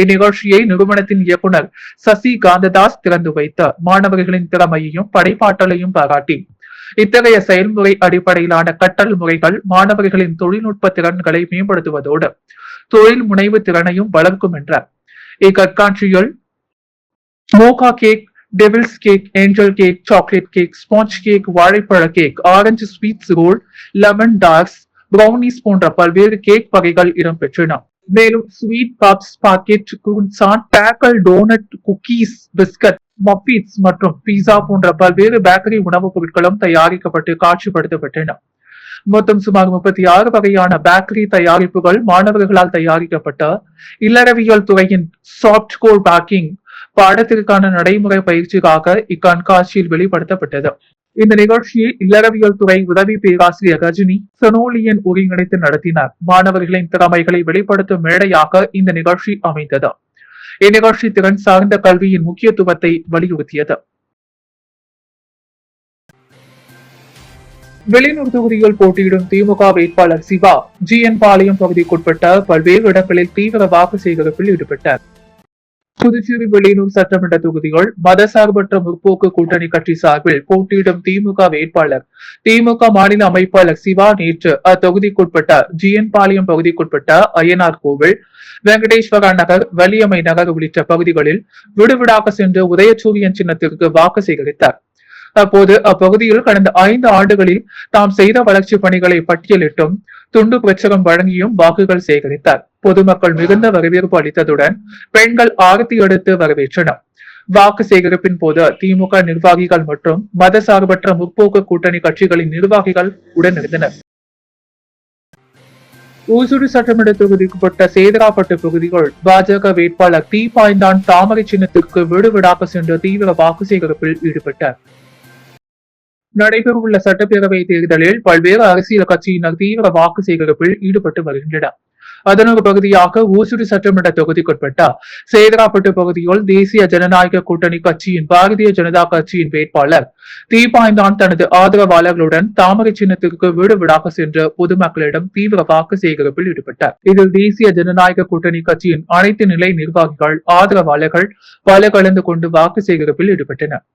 இந்நிகழ்ச்சியை நிறுவனத்தின் இயக்குனர் சசி காந்ததாஸ் திறந்து வைத்த மாணவர்களின் திறமையையும் படைப்பாற்றலையும் பாராட்டி இத்தகைய செயல்முறை அடிப்படையிலான கற்றல் முறைகள் மாணவர்களின் தொழில்நுட்ப திறன்களை மேம்படுத்துவதோடு தொழில் முனைவு திறனையும் வளர்க்கும் என்றார். இக்கண்காட்சியில் mocha cake, devil's cake, angel cake, chocolate cake, sponge cake, வாழைப்பழ cake, orange sweets roll, lemon tarts, brownies போன்ற பல்வேறு கேக் வகைகள் இடம்பெற்றன. மேலும் sweet puffs, baguette, croissant, bagel, doughnut, cookies, biscuit, muffins மற்றும் பீஸா போன்ற பல்வேறு பேக்கரி உணவுப் பொருட்களும் தயாரிக்கப்பட்டு காட்சிப்படுத்தப்பட்டன. மொத்தம் சுமார் 36 வகையான பேக்கரி தயாரிப்புகள் மாணவர்களால் தயாரிக்கப்பட்ட இல்லறவியல் துறையின் சாப்ட் கோர் பேக்கிங் பாடத்திற்கான நடைமுறை பயிற்சிக்காக இக்கண்காட்சியில் வெளிப்படுத்தப்பட்டது. இந்த நிகழ்ச்சியை இல்லறவியல் துறை உதவி பேராசிரியர் ரஜினி சனோலியன் ஒருங்கிணைத்து நடத்தினார். மாணவர்களின் திறமைகளை வெளிப்படுத்தும் மேடையாக இந்த நிகழ்ச்சி அமைந்தது. இந்நிகழ்ச்சி திறன் சார்ந்த கல்வியின் முக்கியத்துவத்தை வலியுறுத்தியது. வெளியூர் தொகுதியில் போட்டியிடும் திமுக வேட்பாளர் சிவா ஜிஎன் பாளையம் பகுதிக்குட்பட்ட பல்வேறு இடங்களில் தீவிர வாக்கு சேகரிப்பில் ஈடுபட்டார். புதுச்சேரி வெளியூர் சட்டமன்ற தொகுதிகள் மதசார்பற்ற முற்போக்கு கூட்டணி கட்சி சார்பில் போட்டியிடும் திமுக வேட்பாளர் திமுக மாநில அமைப்பாளர் சிவா நேற்று அத்தொகுதிக்குட்பட்ட ஜிஎன் பாளையம் பகுதிக்குட்பட்ட அய்யனார் கோவில், வெங்கடேஸ்வரா நகர், வலியம்மை நகர் உள்ளிட்ட பகுதிகளில் விடுவிடாக சென்று உதயசூரியன் சின்னத்திற்கு வாக்கு சேகரித்தார். அப்போது அப்பகுதியில் கடந்த 5 ஆண்டுகளில் தாம் செய்த வளர்ச்சி பணிகளை பட்டியலிட்டும் துண்டு பிரச்சுரம் வழங்கியும் வாக்குகள் சேகரித்தார். பொதுமக்கள் மிகுந்த வரவேற்பு அளித்ததுடன் பெண்கள் ஆரத்தி எடுத்து வரவேற்றனர். வாக்கு சேகரிப்பின் போது திமுக நிர்வாகிகள் மற்றும் மதசார்பற்ற முற்போக்கு கூட்டணி கட்சிகளின் நிர்வாகிகள் உடனிருந்தனர். ஊசுடு சட்டமன்ற தொகுதிக்குட்பட்ட சேதராப்பட்டு பகுதிகள் பாஜக வேட்பாளர் தீபாய்ந்தான் தாமரை சின்னத்திற்கு வீடு வீடாக சென்று தீவிர வாக்கு சேகரிப்பில் ஈடுபட்டார். நடைபெறவுள்ள சட்டப்பேரவை தேர்தலில் பல்வேறு அரசியல் கட்சியினர் தீவிர வாக்கு சேகரிப்பில் ஈடுபட்டு வருகின்றனர். அதன் ஒரு பகுதியாக ஊசுடு சட்டமன்ற தொகுதிக்குட்பட்ட சேதராப்பட்டு பகுதியில் தேசிய ஜனநாயக கூட்டணி கட்சியின் பாரதிய ஜனதா கட்சியின் வேட்பாளர் தீபாய்ந்தான் தனது ஆதரவாளர்களுடன் தாமரை சின்னத்திற்கு வீடு வீடாக சென்று பொதுமக்களிடம் தீவிர வாக்கு சேகரிப்பில் ஈடுபட்டார். இதில் தேசிய ஜனநாயக கூட்டணி கட்சியின் அனைத்து நிலை நிர்வாகிகள், ஆதரவாளர்கள் பல கலந்து கொண்டு வாக்கு சேகரிப்பில் ஈடுபட்டனர்.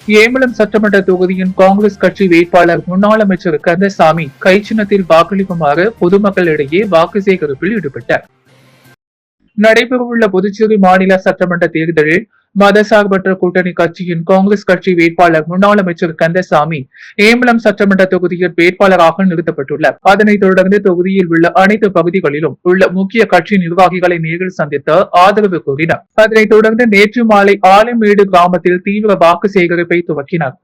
ஏம்பலம் சட்டமன்ற தொகுதியின் காங்கிரஸ் கட்சி வேட்பாளர் முன்னாள் அமைச்சர் கந்தசாமி கைச்சின்னத்தில் வாக்களிக்குமாறு பொதுமக்களிடையே வாக்கு சேகரிப்பில் ஈடுபட்டார். நடைபெறவுள்ள புதுச்சேரி மாநில சட்டமன்ற தேர்தலில் மதசார்பற்ற கூட்டணி கட்சியின் காங்கிரஸ் கட்சி வேட்பாளர் முன்னாள் அமைச்சர் கந்தசாமி ஏம்பலம் சட்டமன்ற தொகுதியில் வேட்பாளராக நிறுத்தப்பட்டுள்ளார். அதனைத் தொடர்ந்து தொகுதியில் உள்ள அனைத்து பகுதிகளிலும் உள்ள முக்கிய கட்சி நிர்வாகிகளை நேரில் சந்தித்து ஆதரவு கூறினார். அதனைத் தொடர்ந்து நேற்று மாலை ஆலமேடு கிராமத்தில் தீவிர வாக்கு சேகரிப்பை துவக்கினார்.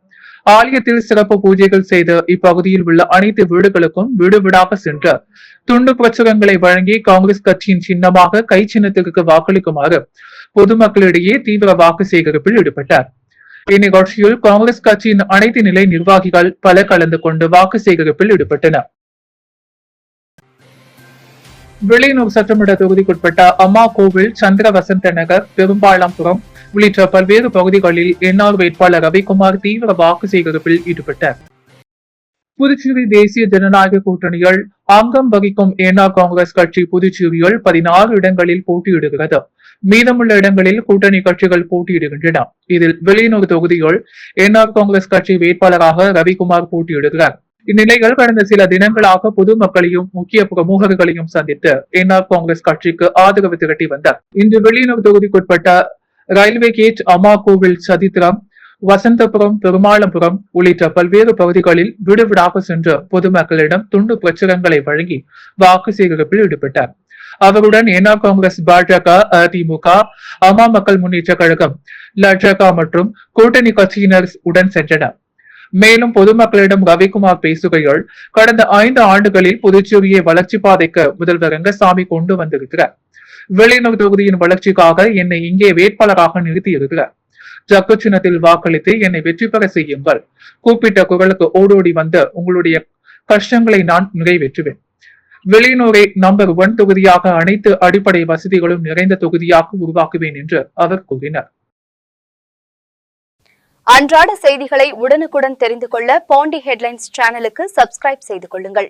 ஆலயத்தில் சிறப்பு பூஜைகள் செய்து இப்பகுதியில் உள்ள அனைத்து வீடுகளுக்கும் வீடு வீடாக சென்று துண்டு பிரச்சுரங்களை வழங்கி காங்கிரஸ் கட்சியின் சின்னமாக கை சின்னத்திற்கு வாக்களிக்குமாறு பொதுமக்களிடையே தீவிர வாக்கு சேகரிப்பில் ஈடுபட்டார். இந்நிகழ்ச்சியில் காங்கிரஸ் கட்சியின் அனைத்து நிலை நிர்வாகிகள் பல கலந்து கொண்டு வாக்கு சேகரிப்பில் ஈடுபட்டனர். வெளியூர் சட்டமன்ற தொகுதிக்குட்பட்ட அம்மா கோவில், சந்திர வசந்த நகர், பெரும்பாலாம்புரம் உள்ளிட்ட பல்வேறு பகுதிகளில் என்ஆர் வேட்பாளர் ரவிக்குமார் தீவிர வாக்கு சேகரிப்பில் ஈடுபட்டார். புதுச்சேரி தேசிய ஜனநாயக கூட்டணியில் அங்கம் வகிக்கும் என்ஆர் காங்கிரஸ் கட்சி புதுச்சேரியில் 16 இடங்களில் போட்டியிடுகிறது. மீதமுள்ள இடங்களில் கூட்டணி கட்சிகள் போட்டியிடுகின்றன. இதில் வெளியூர் தொகுதியில் என்ஆர் காங்கிரஸ் கட்சி வேட்பாளராக ரவிக்குமார் போட்டியிடுகிறார். இந்நிலையில் கடந்த சில தினங்களாக பொதுமக்களையும் முக்கிய பிரமுகர்களையும் சந்தித்து என்ஆர் காங்கிரஸ் கட்சிக்கு ஆதரவு திரட்டி வந்தார். இன்று வெளியுறவு தொகுதிக்குட்பட்ட ரயில்வே கேட், அம்மா கோவில், சதித்திரம், வசந்தபுரம், பெருமாளபுரம் உள்ளிட்ட பல்வேறு பகுதிகளில் விடுவிடாக சென்று பொதுமக்களிடம் துண்டு பிரச்சுரங்களை வழங்கி வாக்கு சேகரிப்பில் ஈடுபட்டார். அவருடன் என்ஆர் காங்கிரஸ், பாஜக, அதிமுக, அம்மா மக்கள் முன்னேற்ற கழகம், லஜக மற்றும் கூட்டணி கட்சியினர் உடன் சென்றனர். மேலும் பொதுமக்களிடம் ரவிக்குமார் பேசுகையில், கடந்த 5 ஆண்டுகளில் புதுச்சேரியை வளர்ச்சி பாதைக்கு முதல்வர் ரங்கசாமி கொண்டு வந்திருக்கிறார். வெளியுறவு தொகுதியின் வளர்ச்சிக்காக என்னை இங்கே வேட்பாளராக நிறுத்தியிருக்கிறார். ஜக்கு சின்னத்தில் வாக்களித்து என்னை வெற்றி பெற செய்யுங்கள். கூப்பிட்ட குரலுக்கு ஓடோடி வந்து உங்களுடைய கஷ்டங்களை நான் நிறைவேற்றுவேன். வெளியூரை நம்பர் 1 தொகுதியாக அனைத்து அடிப்படை வசதிகளும் நிறைந்த தொகுதியாக உருவாக்குவேன் என்று அவர் கூறினார். அன்றாட செய்திகளை உடனுக்குடன் தெரிந்து கொள்ள பாண்டி ஹெட்லைன்ஸ் சேனலுக்கு சப்ஸ்கிரைப் செய்து கொள்ளுங்கள்.